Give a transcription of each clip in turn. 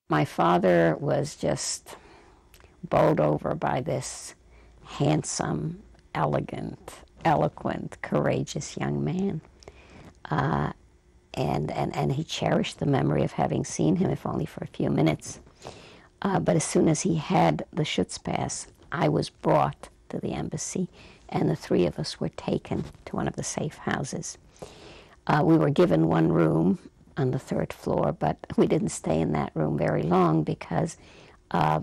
My father was just bowled over by this handsome, elegant, eloquent, courageous young man. And he cherished the memory of having seen him, if only for a few minutes. But as soon as he had the Schutzpass, I was brought to the embassy, and the three of us were taken to one of the safe houses. We were given one room on the third floor, but we didn't stay in that room very long because a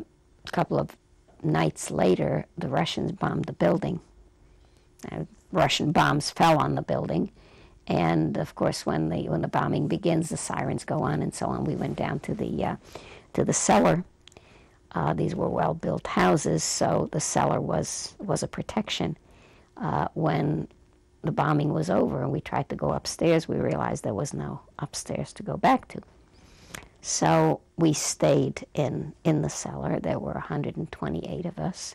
couple of nights later, the Russians bombed the building. Russian bombs fell on the building, and of course, when the bombing begins, the sirens go on and so on. We went down to the cellar. These were well-built houses, so the cellar was a protection. When the bombing was over and we tried to go upstairs, we realized there was no upstairs to go back to. So we stayed in the cellar. There were 128 of us.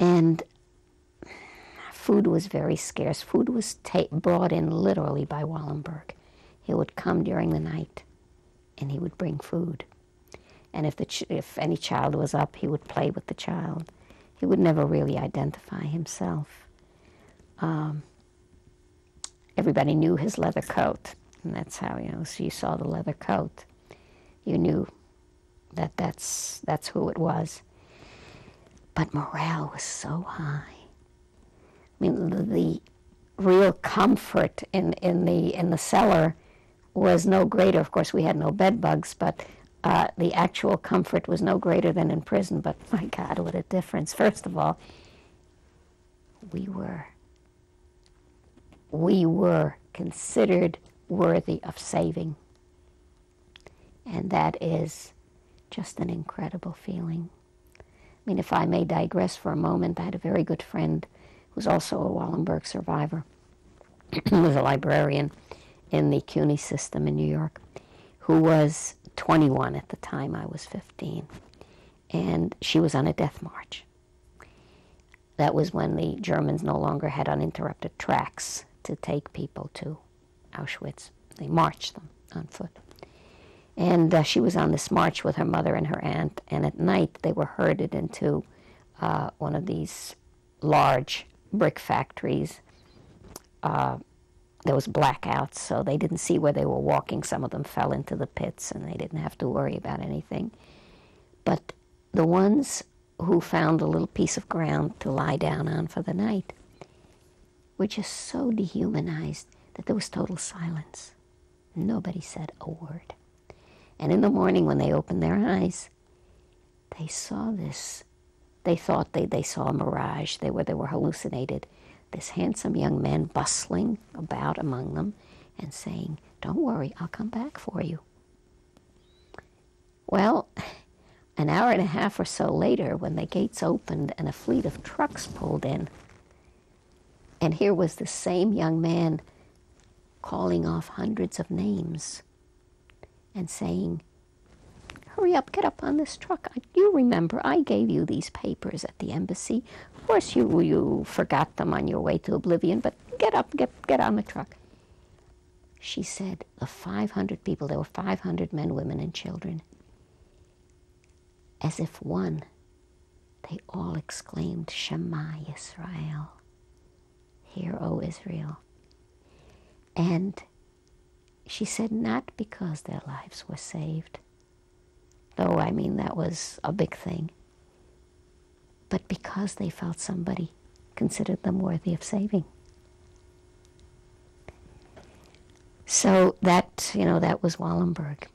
And food was very scarce. Food was brought in literally by Wallenberg. He would come during the night and he would bring food. And if any child was up, he would play with the child. He would never really identify himself. Everybody knew his leather coat, and that's how, so you saw the leather coat. You knew that that's who it was. But morale was so high. I mean, the real comfort in the cellar was no greater. Of course, we had no bed bugs, but the actual comfort was no greater than in prison. But my God, what a difference. First of all, we were considered worthy of saving. And that is just an incredible feeling. I mean, if I may digress for a moment, I had a very good friend who's also a Wallenberg survivor, who was a librarian in the CUNY system in New York, who was 21 at the time I was 15. And she was on a death march. That was when the Germans no longer had uninterrupted tracks to take people to Auschwitz. They marched them on foot. And she was on this march with her mother and her aunt, and at night they were herded into one of these large brick factories. There was blackouts, so they didn't see where they were walking. Some of them fell into the pits, and they didn't have to worry about anything. But the ones who found a little piece of ground to lie down on for the night were just so dehumanized that there was total silence. Nobody said a word. And in the morning when they opened their eyes, they saw this. They thought they saw a mirage. They were hallucinated. This handsome young man bustling about among them and saying, "Don't worry, I'll come back for you." Well, an hour and a half or so later, when the gates opened and a fleet of trucks pulled in, and here was the same young man calling off hundreds of names and saying, "Hurry up, get up on this truck. You remember, I gave you these papers at the embassy. Of course you forgot them on your way to oblivion, but get up, get on the truck." She said, the 500 people, there were 500 men, women, and children. As if one, they all exclaimed, "Shema Yisrael." Hear, O Israel. And she said, not because their lives were saved, though, I mean, that was a big thing, but because they felt somebody considered them worthy of saving. So that, that was Wallenberg.